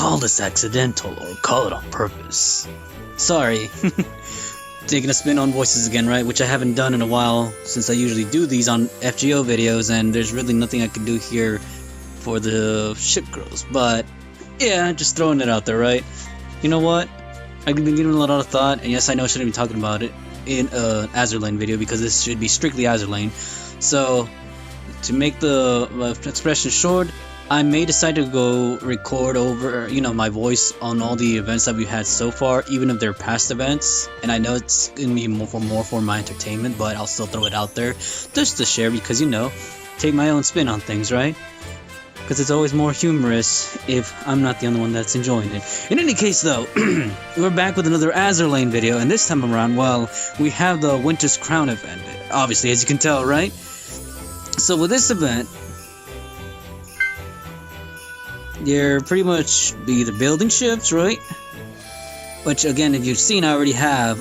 call this accidental or call it on purpose. Sorry. Taking a spin on voices again, right? Which I haven't done in a while, since I usually do these on FGO videos, and there's really nothing I can do here for the ship girls. But yeah, just throwing it out there, right? You know what? I've been giving a lot of thought, and yes, I know I shouldn't be talking about it in an Azur Lane video, because this should be strictly Azur Lane. So, to make the expression short, I may decide to go record over, my voice on all the events that we've had so far, even if they're past events. And I know it's gonna be more for my entertainment, but I'll still throw it out there just to share, because take my own spin on things, right? Because it's always more humorous if I'm not the only one that's enjoying it. In any case, though, we're back with another Azur Lane video, and this time around, well, we have the Winter's Crown event. Obviously, as you can tell, right? So with this event, you're pretty much be the building ships, right? Which, again, if you've seen, I already have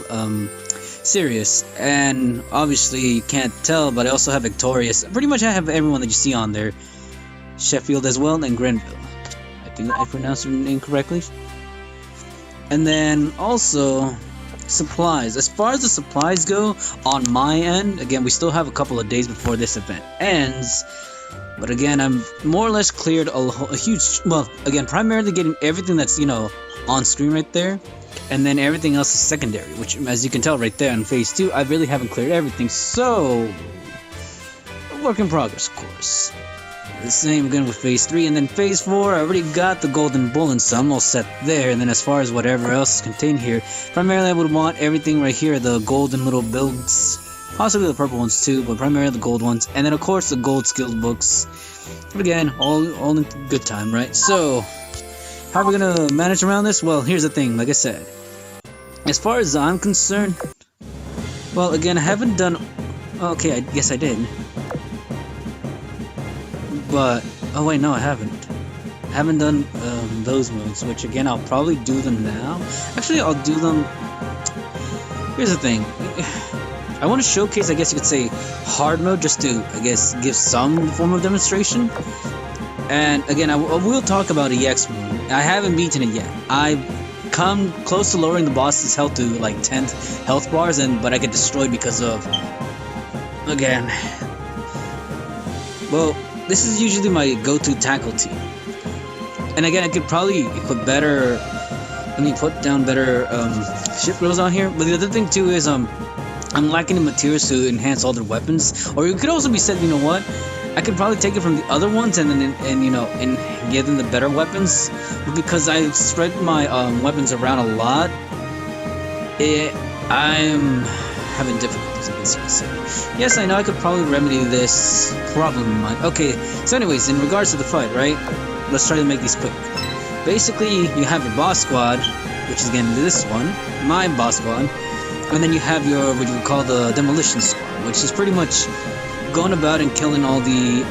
Sirius, and obviously you can't tell, but I also have Victorious. Pretty much I have everyone that you see on there. Sheffield as well, and Grenville. I think I pronounced her name correctly. And then also supplies. As far as the supplies go, on my end, again, we still have a couple of days before this event ends. But again, I'm more or less cleared a huge, well, again, primarily getting everything that's, on screen right there. And then everything else is secondary, which, as you can tell right there in Phase 2, I really haven't cleared everything. So, a work in progress, of course. The same again with Phase 3, and then Phase 4, I already got the golden bullet, so I'm all set there. And then as far as whatever else is contained here, primarily I would want everything right here, the golden little builds, possibly the purple ones too, but primarily the gold ones, and then of course the gold skills books. But again, all in good time, right? So, how are we gonna manage around this? Well, here's the thing, like I said, as far as I'm concerned, well, again, I haven't done, okay, I guess I did. But, oh wait, no, I haven't. I haven't done those modes, which again, I'll probably do them now. Actually, I'll do them. Here's the thing. I want to showcase, I guess you could say, hard mode, just to, I guess, give some form of demonstration. And again, I will talk about EX mode. I haven't beaten it yet. I've come close to lowering the boss's health to like 10 health bars, but I get destroyed because of, again, well, this is usually my go-to tackle team. And again, I could probably put better, put down better ship girls on here. But the other thing too is I'm lacking the materials to enhance all their weapons. Or it could also be said, I could probably take it from the other ones and give them the better weapons. But because I spread my weapons around a lot, I'm having difficulties, I guess you could say. Yes, I know I could probably remedy this problem. Okay, so anyways, in regards to the fight, right? Let's try to make these quick. Basically, you have your boss squad, which is again this one, my boss squad, and then you have your, what you would call the demolition squad, which is pretty much going about and killing all the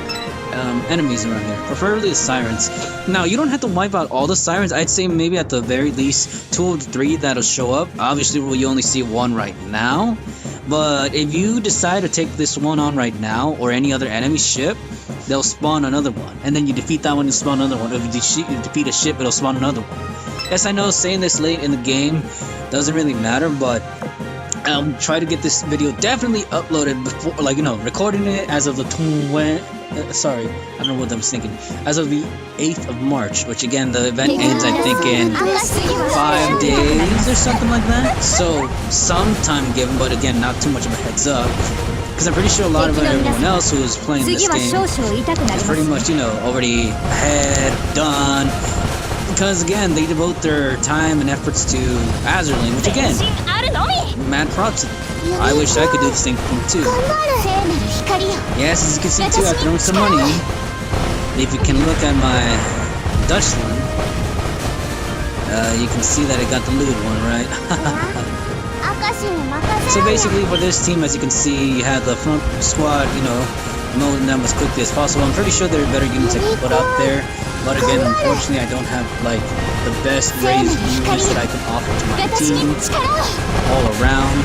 enemies around here, preferably the sirens. Now, you don't have to wipe out all the sirens. I'd say maybe at the very least 2 of the 3 that'll show up. Obviously, we only see 1 right now. But if you decide to take this one on right now, or any other enemy ship, they'll spawn another one. And then you defeat that one, you spawn another one. If you defeat a ship, it'll spawn another one. Yes, I know saying this late in the game doesn't really matter, but I'll try to get this video definitely uploaded before, recording it as of the sorry, I don't know what I was thinking. As of the 8th of March, which again, the event ends, I think, in 5 days or something like that. So, some time given, but again, not too much of a heads up. Because I'm pretty sure a lot of everyone else who is playing this game is pretty much, already ahead, done. Because again, they devote their time and efforts to Azur Lane, which again, mad props to them. I wish I could do the same thing too. Yes, as you can see too, I've thrown some money. If you can look at my Dutch one, you can see that I got the looted one, right? So basically for this team, as you can see, you have the front squad, mowing them as quickly as possible. I'm pretty sure there are better units I can put out there. But again, unfortunately, I don't have, the best raised units that I can offer to my team all around.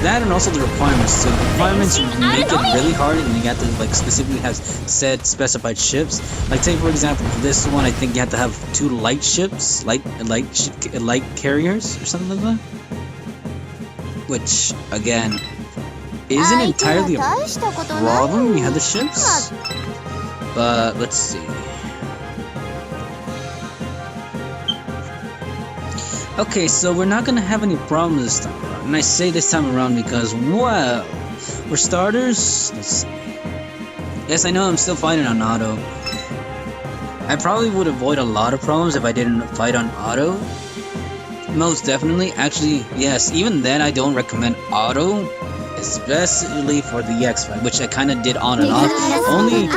That and also the requirements too. The requirements make it really hard, and you have to like specifically have set specified ships. Like take for example, for this one, I think you have to have 2 light ships, light carriers or something like that. Which again isn't entirely a problem. You have the ships, but let's see. Okay, so we're not gonna have any problems this time around. And I say this time around because, well, for starters, let's see. Yes, I know I'm still fighting on auto. I probably would avoid a lot of problems if I didn't fight on auto. Most definitely. Actually, yes, even then I don't recommend auto, especially for the EX fight, which I kind of did on and off. I only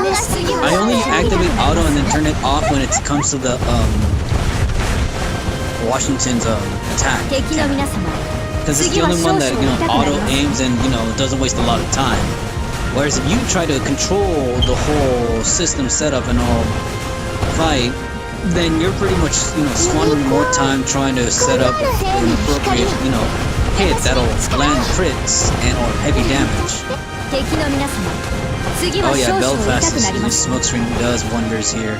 activate auto and then turn it off when it comes to the, Washington's attack, because it's the only one that auto aims and doesn't waste a lot of time. Whereas if you try to control the whole system setup and all fight, then you're pretty much squandering more time trying to set up an appropriate hit that'll land crits and or heavy damage. Oh yeah, Belfast's smokescreen does wonders here.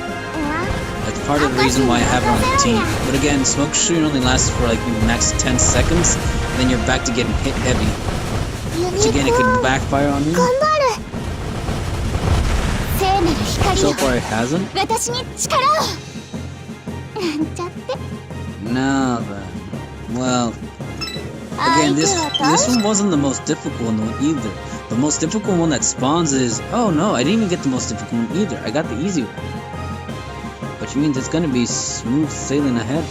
That's part of the reason why I have her on the team. But again, smoke screen only lasts for like max 10 seconds, then you're back to getting hit heavy. Which again, it could backfire on you. So far it hasn't. No then. Well, again, this one wasn't the most difficult one either. The most difficult one that spawns is... Oh no, I didn't even get the most difficult one either. I got the easy one. Which means it's gonna be smooth sailing ahead.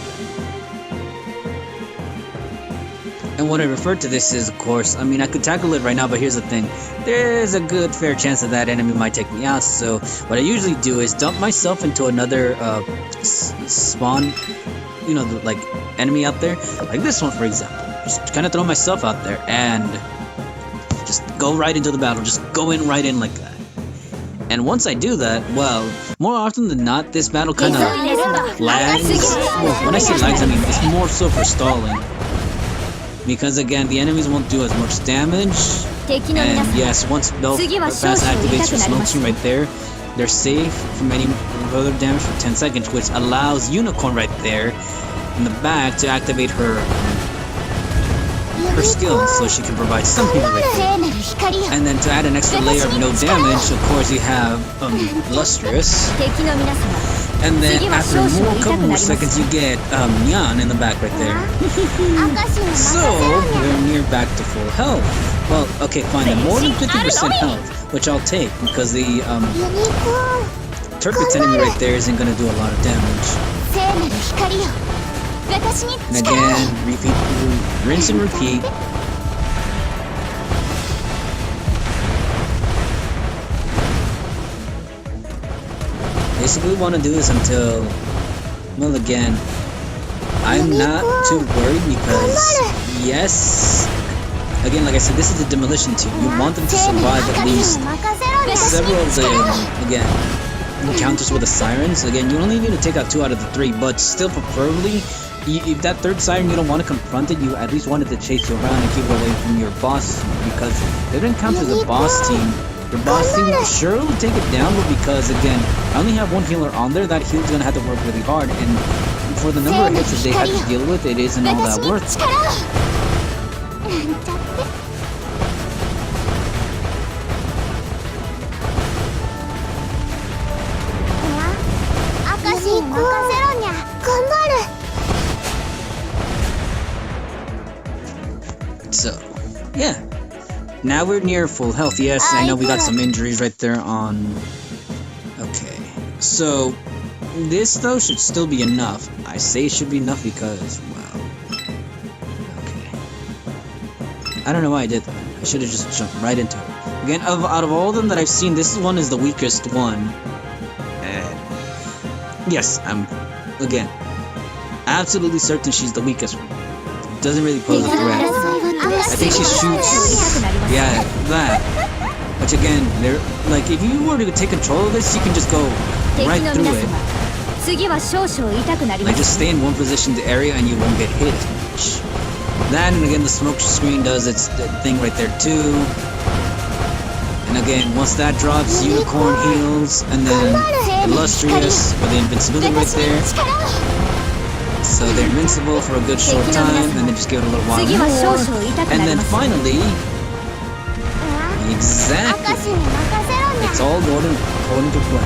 And what I refer to this is, of course, I mean, I could tackle it right now, but here's the thing. There's a good fair chance that enemy might take me out, so what I usually do is dump myself into another spawn, like enemy out there. Like this one, for example. Just kind of throw myself out there and just go right into the battle. Just go in right in like that. And once I do that, well, more often than not, this battle kind of lags. Well, when I say lags, I mean it's more so for stalling. Because again, the enemies won't do as much damage. And yes, once Belfast activates her smokescreen right there, they're safe from any further damage for 10 seconds, which allows Unicorn right there in the back to activate her skills, so she can provide some healing right there. And then to add an extra layer of no damage, of course you have Lustrous. And then after a couple more seconds you get Nyan in the back right there. So we're near back to full health. Well, okay, fine, then more than 50% health, which I'll take because the Turpitz enemy right there isn't gonna do a lot of damage. And again, rinse and repeat. Basically want to do this until, well again, I'm not too worried because, yes, again, like I said, this is a demolition team. You want them to survive at least several of the, again, encounters with the sirens. Again, you only need to take out 2 out of the 3, but still preferably, if that 3rd siren you don't want to confront it, you at least wanted to chase you around and keep it away from your boss, because if it encounters the boss team, your boss team will surely take it down, but because again, I only have 1 healer on there, that healer's gonna have to work really hard, and for the number of hits that they have to deal with, it isn't all that worth it. So, yeah. Now we're near full health. Yes, I know we got some injuries right there on... Okay. So, this though should still be enough. I say it should be enough because, well... Okay. I don't know why I did that. I should have just jumped right into it. Again, out of all of them that I've seen, this one is the weakest one. And... Yes, I'm... Again, absolutely certain she's the weakest one. Doesn't really pose a threat. I think she shoots... Yeah, that. Which again, like, if you were to take control of this, you can just go right through it. Like, just stay in one position in the area and you won't get hit as much. That, and again, the smoke screen does its thing right there too. And again, once that drops, Unicorn heals, and then Illustrious, with the invincibility right there. So they're invincible for a good short time, and then just give it a little while more. And then finally, exactly, it's all going according to plan.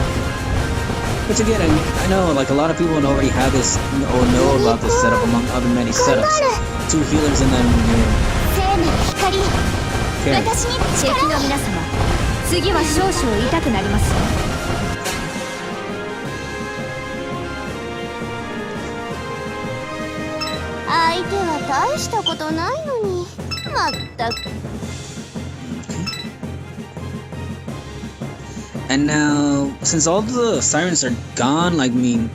Which again, I know like a lot of people already have this or know about this setup among other many setups. 2 healers and then carry. 次は少々痛くなりますよ。相手は大したことないのに、まったく。And now, since all the sirens are gone, like, I mean,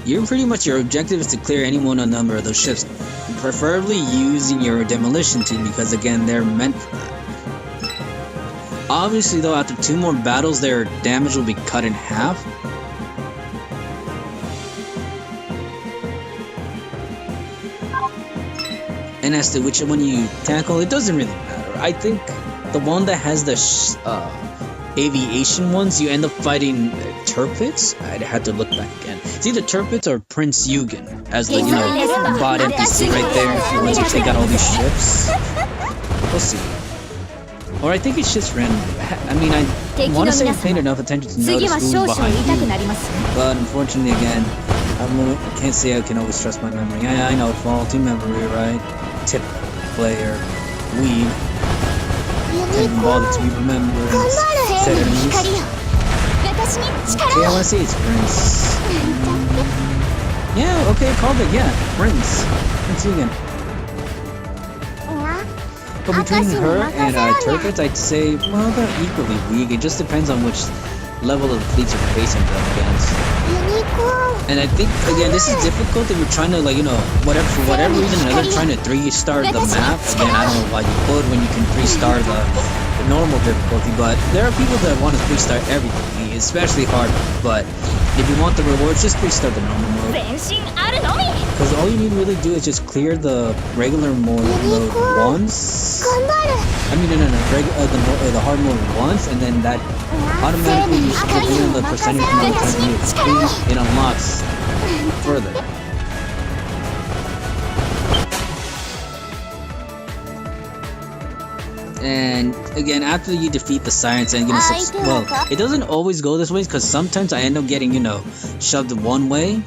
you're pretty much, your objective is to clear any one or number of those ships. Preferably using your demolition team, because again, they're meant for that. Obviously though, after 2 more battles, their damage will be cut in half. And as to which one you tackle, it doesn't really matter. I think the one that has the aviation ones, you end up fighting Turpits. I'd have to look back again. It's either Turpits or Prince Eugen as the, bot NPC right there. Once you take out all these ships. We'll see. Or I think it's just random. I mean, I want to say I paid enough attention to notice who's behind you. But unfortunately, again, I can't say I can always trust my memory. I know, faulty memory, right? Tip player, weed. Can't even bother to be remembered. Set enemies. Okay, I want to say it's Prince. Yeah, okay, called it, yeah. Prince. Prince Eugen. But between her and Turpits, I'd say, well, they're equally weak. It just depends on which level of fleets you're facing them against. And I think, again, this is difficult if you're trying to, like, for whatever reason or another, trying to 3-star the map. Again, I don't know why you could when you can 3-star the normal difficulty, but there are people that want to 3-star everything, especially hard. But if you want the rewards, just 3-star the normal mode. Because all you need to really do is just clear the regular mode once. I mean, no, the hard mode once, and then that automatically, depending on the percentage amount of time you complete, it unlocks further. And again, after you defeat the sirens and well, it doesn't always go this way because sometimes I end up getting, shoved one way.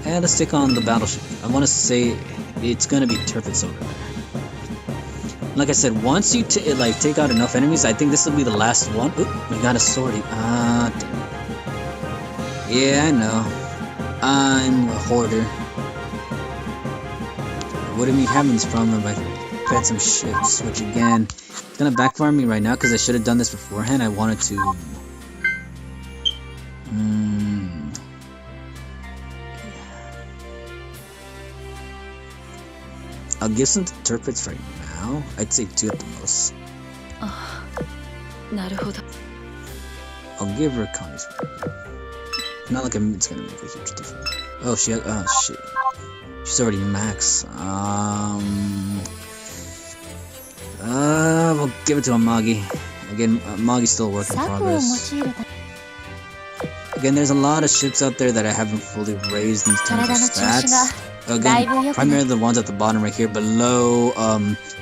And let's stick on the battleship. I want to say it's gonna be Turpits over there. Like I said, once you take out enough enemies, I think this will be the last one. Oop, we got a swordie. Damn it. Yeah, I know. I'm a hoarder. I wouldn't be having this problem if I had some ships, which again, it's gonna backfire me right now because I should have done this beforehand. I wanted to. I'll give some to Turpits right now. I'd say 2 at the most. I'll give her Connie's. Not like it's gonna make a huge difference. Oh, shit. She's already max. We'll give it to Amagi. Again, Amagi's still a work in progress. Again, there's a lot of ships out there that I haven't fully raised in terms of stats. Again, primarily the ones at the bottom right here below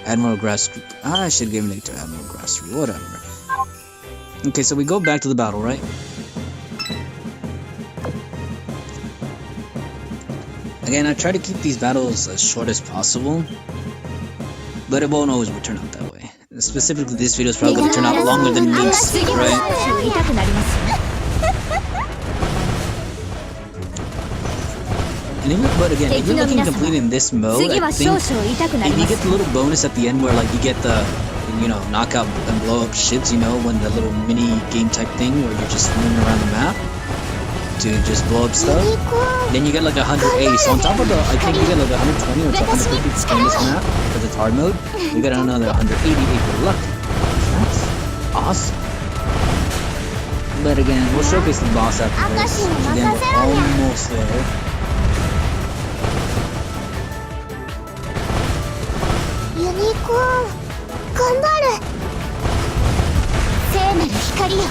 Admiral Grass. I should give it to Admiral Grass. Whatever. Okay, so we go back to the battle, right? Again, I try to keep these battles as short as possible, but it won't always turn out that way. Specifically, this video is probably going to turn out longer than it needs to, right? But again, if you're looking to complete in this mode, I think if you get the little bonus at the end where like you get the, knock out and blow up ships, when the little mini game type thing where you're just moving around the map to just blow up stuff, then you get like 180. So on top of I think you get like 120 or 150 to play this map because it's hard mode. You get another 180 if you're lucky. That's awesome. But again, we'll showcase the boss after this. Again, we're almost there. ニコ頑張る聖なる光よ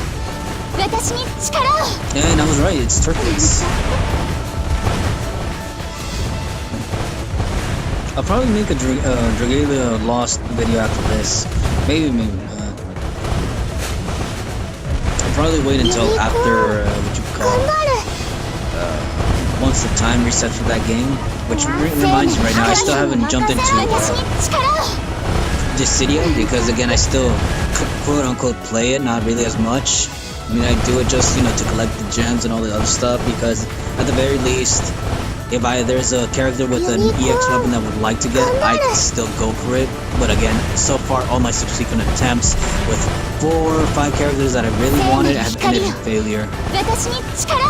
私に力を And I was right, it's turquoise. I'll probably make a Dragalia Lost video after this. Maybe. I'll probably wait until after, once the time resets for that game. Which reminds me right now, I still haven't jumped into Dissidia because again, I still quote-unquote play it, not really as much. I mean, I do it just, to collect the gems and all the other stuff because at the very least, if there's a character with an EX weapon that I would like to get, I can still go for it. But again, so far, all my subsequent attempts with 4 or 5 characters that I really wanted have ended in failure.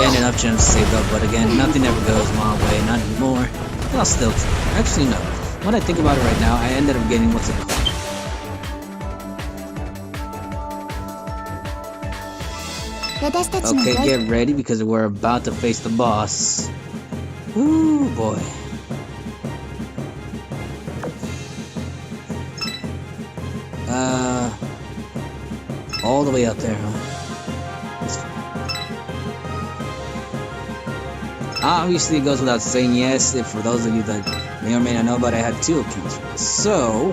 And enough gems saved up, but again, nothing ever goes my way, not anymore. I'll still try. Actually, no. When I think about it right now, I ended up getting what's it called? Okay, get ready because we're about to face the boss. Ooh, boy. All the way up there, huh? Obviously, it goes without saying, yes, if for those of you that may or may not know, but I had 2 accounts for this. So,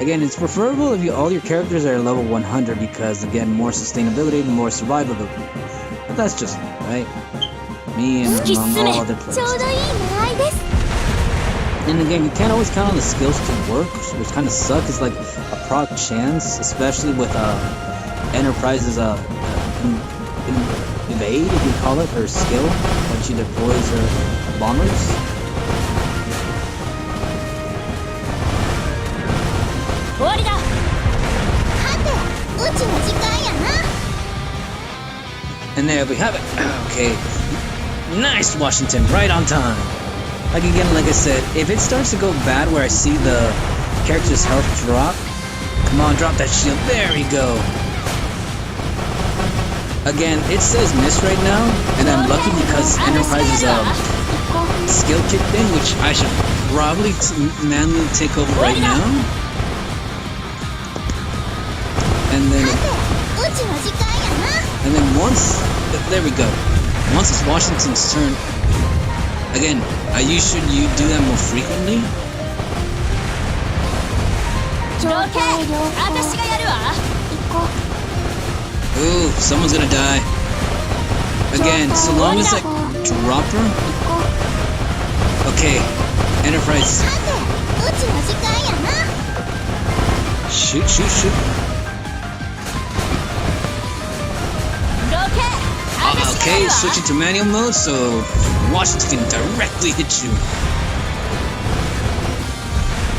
again, it's preferable if all your characters are level 100 because, again, more sustainability and more survivability. But that's just me, right? Me and among all other players. And again, you can't always count on the skills to work, which kind of sucks. It's like a proc chance, especially with Enterprise's evade, if you call it, her skill, when she deploys her bombers. And there we have it. Okay. Nice, Washington. Right on time. Like again, like I said, if it starts to go bad where I see the character's health drop, come on, drop that shield. There we go. Again, it says miss right now, and I'm lucky because Enterprise's skill kicked in, which I should probably manually take over right now. And then once, there we go. Once it's Washington's turn, again, should you do that more frequently? Ooh, someone's gonna die. Again, so long as I drop her. Okay, Enterprise. Shoot, shoot, shoot. Okay, switching to manual mode so Washington can directly hit you.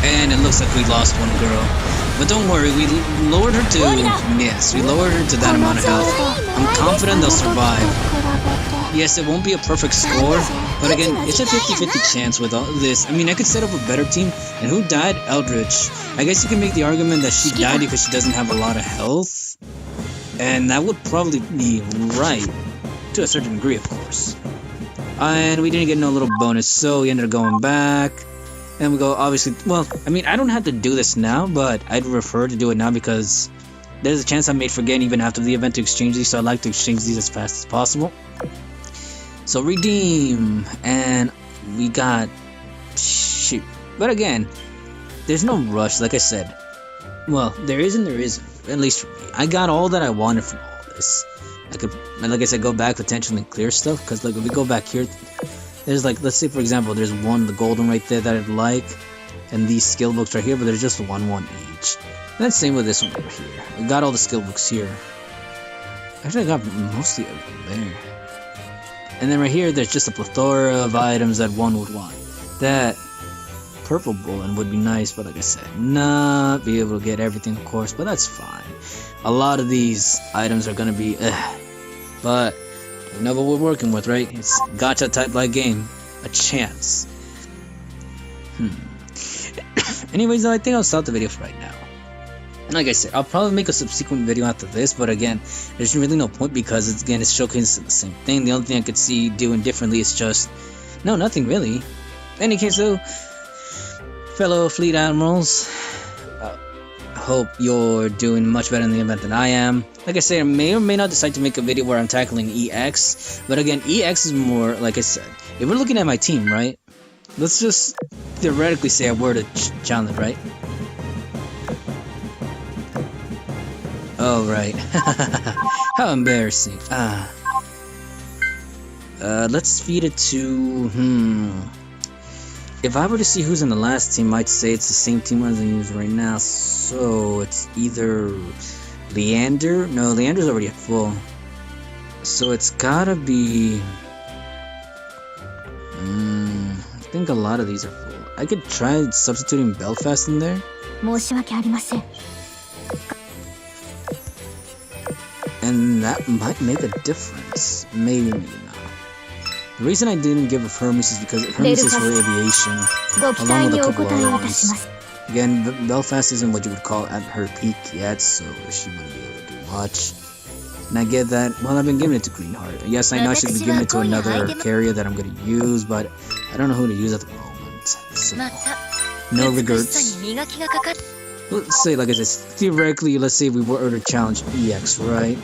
And it looks like we lost one girl. But don't worry, we lowered her to... Yes, we lowered her to that amount of health. I'm confident they'll survive. Yes, it won't be a perfect score, but again, it's a 50-50 chance with all this. I mean, I could set up a better team. And who died? Eldritch. I guess you can make the argument that she died because she doesn't have a lot of health. And that would probably be right. To a certain degree, of course. And we didn't get no little bonus, so we ended up going back. And we go, obviously, well, I mean, I don't have to do this now, but I'd prefer to do it now because there's a chance I may forget even after the event to exchange these, so I'd like to exchange these as fast as possible. So redeem, and we got, shoot. But again, there's no rush, like I said. Well, there isn't, at least for me. I got all that I wanted from all this. I could, like I said, go back potentially and clear stuff, because like if we go back here, there's like, let's say for example, there's one, the golden right there that I'd like, and these skill books right here, but there's just one each. And that's the same with this one over here. We got all the skill books here. Actually, I got mostly everything there. And then right here, there's just a plethora of items that one would want. That purple bullet would be nice, but like I said, not be able to get everything, of course, but that's fine. A lot of these items are gonna be, but you know what we're working with, right? It's gacha type like game, a chance. Anyways, though, I think I'll stop the video for right now. Like I said, I'll probably make a subsequent video after this, but again, there's really no point because it's showcasing the same thing. The only thing I could see doing differently is just, no, nothing really. In any case, though, fellow fleet admirals. Hope you're doing much better in the event than I am. Like I said, I may or may not decide to make a video where I'm tackling EX, but again, EX is more, like I said, if we're looking at my team, right? Let's just theoretically say I were to challenge, right? Oh, right. How embarrassing. Let's feed it to, If I were to see who's in the last team, I'd say it's the same team as I use right now. So it's either Leander. No, Leander's already at full. So it's gotta be. I think a lot of these are full. I could try substituting Belfast in there. And that might make a difference. Maybe, maybe not. The reason I didn't give of Hermes is because Hermes is for aviation, along with a couple other ones. Again, Belfast isn't what you would call at her peak yet, so she wouldn't be able to do much. And I get that. Well, I've been giving it to Greenheart. Yes, I know I should be giving it to another carrier that I'm going to use, but I don't know who to use at the moment. So, no regrets. Let's say, like I said, theoretically, let's say we were to challenge EX, right?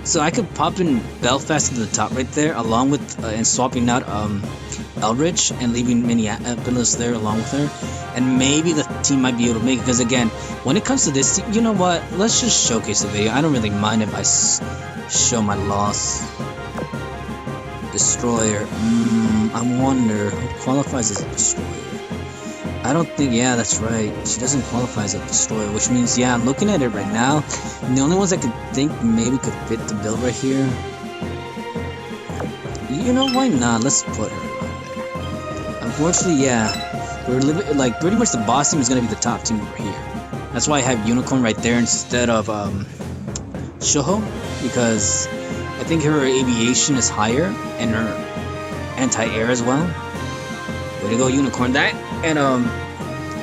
So I could pop in Belfast to the top right there, along with and swapping out Eldritch and leaving Minneapolis there along with her, and maybe the team might be able to make it. Because again, when it comes to this team, you know what? Let's just showcase the video. I don't really mind if I show my loss. Destroyer. I wonder who qualifies as a destroyer. I don't think, yeah, that's right. She doesn't qualify as a destroyer, which means, yeah, I'm looking at it right now. And the only ones I could think maybe could fit the build right here. You know, why not? Let's put her right there. Unfortunately, yeah, we're living like pretty much the boss team is gonna be the top team over here. That's why I have Unicorn right there instead of Shoho, because I think her aviation is higher and her anti-air as well. Way to go, Unicorn. That and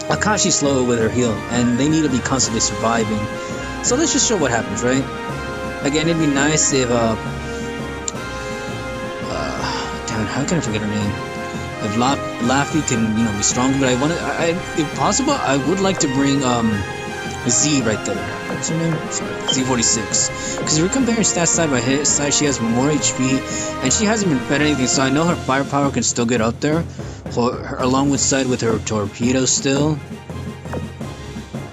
Akashi's slow with her heal, and they need to be constantly surviving. So let's just show what happens, right? Again, it'd be nice if damn, how can I forget her name? If Laffy can, you know, be stronger, but if possible, I would like to bring Z right there. What's her name? Sorry, Z46. Because if we're comparing stats side by side, she has more HP, and she hasn't been fed anything, so I know her firepower can still get up there, along with her torpedo still,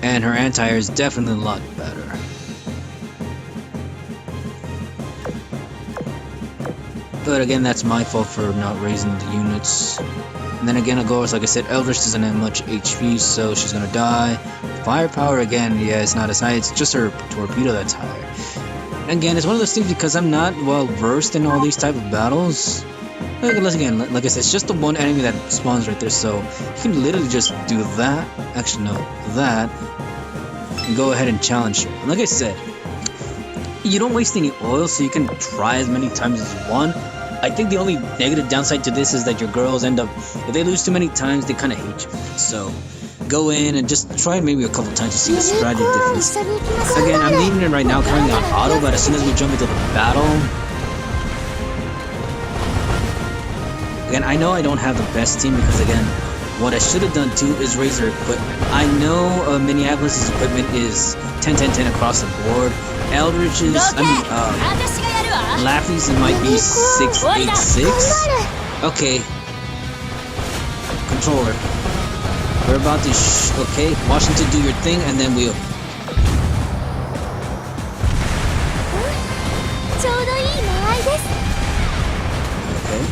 and her anti-air is definitely a lot better. But again, that's my fault for not raising the units. And then again, of course, like I said, Eldritch doesn't have much HP, so she's gonna die. Firepower, again, yeah, it's not as high. It's just her torpedo that's higher. Again, it's one of those things because I'm not well versed in all these type of battles. Like I said, it's just the one enemy that spawns right there, so you can literally just do that. Actually, no, that. And go ahead and challenge her. And like I said, you don't waste any oil, so you can try as many times as you want. I think the only negative downside to this is that your girls end up, if they lose too many times, they kind of hate you. So go in and just try maybe a couple times to see the strategy difference. Again, I'm leaving it right now currently on auto, but as soon as we jump into the battle, again, I know I don't have the best team because again, what I should have done too is raise their equipment. I know Minneapolis' equipment is 10-10-10 across the board. Eldritch's, Laffy's might be 6-8-6. Okay. Controller. We're about to okay, Washington, do your thing, and then we'll... Okay.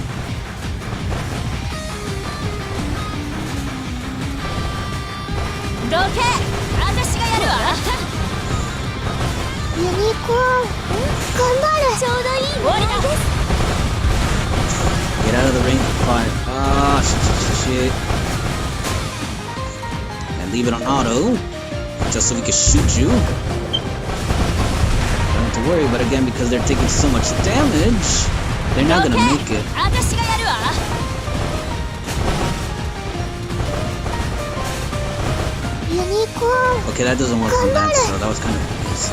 Get out of the ring of fire. Ah, shit. And leave it on auto, just so we can shoot you. Don't have to worry, but again, because they're taking so much damage, they're not gonna make it. Okay, that doesn't work from that, so that was kind of obvious.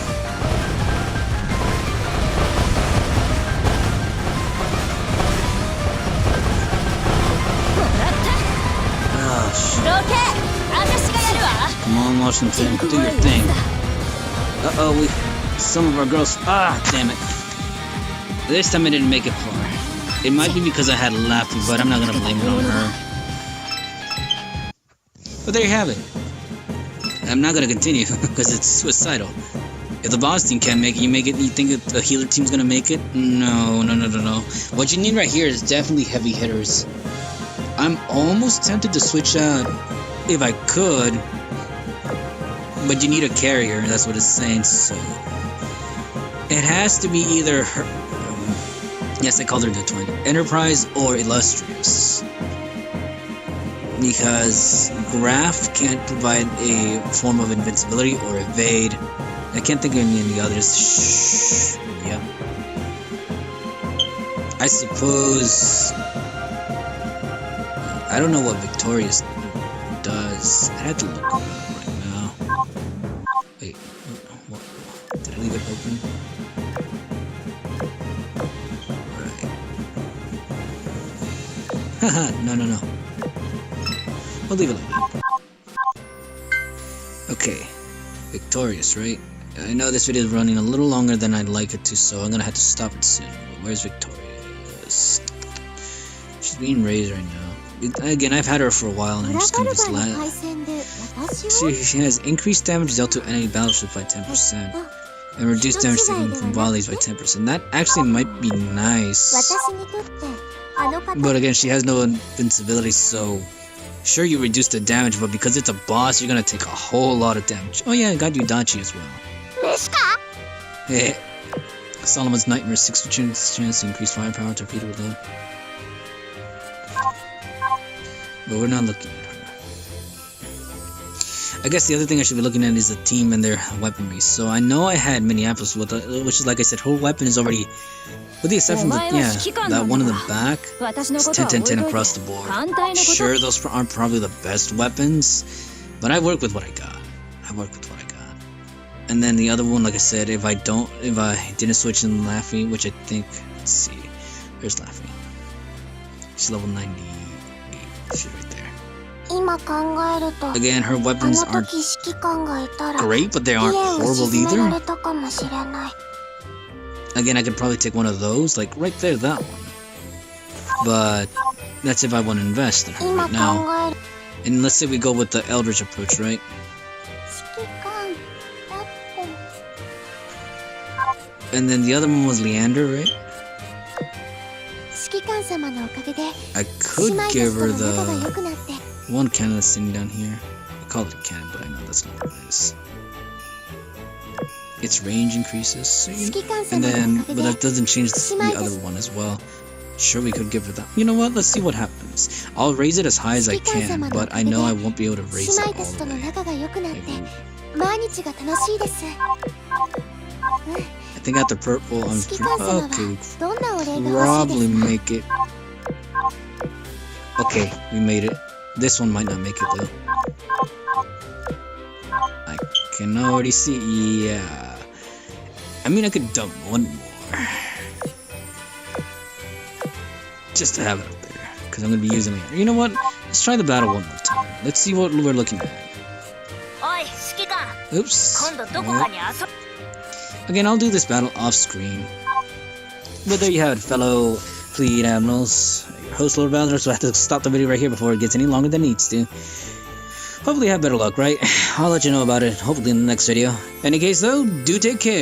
Washington. Do your thing. Uh-oh, some of our girls... Ah, damn it. This time I didn't make it far. It might be because I had Laffy, but I'm not gonna blame it on her. But there you have it. I'm not gonna continue, because it's suicidal. If the boss team can't make it, you think the healer team's gonna make it? No. What you need right here is definitely heavy hitters. I'm almost tempted to switch out if I could, but you need a carrier, that's what it's saying, so... It has to be either her... yes, I called her the twin. Enterprise or Illustrious. Because Graph can't provide a form of invincibility or evade. I can't think of any of the others. Shh. Yep. I suppose... I don't know what Victorious does. I have to look it up right now. Wait, what? Did I leave it open? Right. Haha, no. I'll leave it like that. Okay, Victorious, right? I know this video is running a little longer than I'd like it to, so I'm gonna have to stop it soon. But where's Victorious? She's being raised right now. Again, I've had her for a while, and I'm just gonna just let... She has increased damage dealt to enemy battleships by 10%, and reduced damage taken from volleys by 10%. That actually might be nice. But again, she has no invincibility, so... Sure, you reduce the damage, but because it's a boss, you're gonna take a whole lot of damage. Oh yeah, I got you Dachi as well. Hey, Solomon's Nightmare, 6% chance to increase firepower, torpedo load. But we're not looking at her. I guess the other thing I should be looking at is the team and their weaponry. So I know I had Minneapolis with which is like I said, her weapon is already, with the exception of that one in the back, it's 10-10-10 across the board. Sure, those aren't probably the best weapons, but I work with what I got. And then the other one, like I said, if I didn't switch in Laffy, which I think, let's see, there's Laffy. She's level 98. She's right there. Again, her weapons aren't great, but they aren't horrible either. Again, I could probably take one of those, like right there, that one. But that's if I want to invest in her right now. And let's say we go with the Eldritch approach, right? And then the other one was Leander, right? I could give her the one cannon that's sitting down here. I call it a cannon, but I know that's not what it is. Its range increases, and then, but that doesn't change the other one as well. Sure, we could give her that. You know what? Let's see what happens. I'll raise it as high as I can, but I know I won't be able to raise it all the way. I think at the purple, okay, probably make it. Okay, we made it. This one might not make it though. I can already see, yeah. I mean, I could dump one more. Just to have it up there, because I'm going to be using it. You know what? Let's try the battle one more time. Let's see what we're looking at. Oops. Again, I'll do this battle off screen. But there you have it, fellow fleet admirals. Your host, Lord Valor, so I have to stop the video right here before it gets any longer than it needs to. Hopefully I have better luck, right? I'll let you know about it, hopefully in the next video. In any case though, do take care.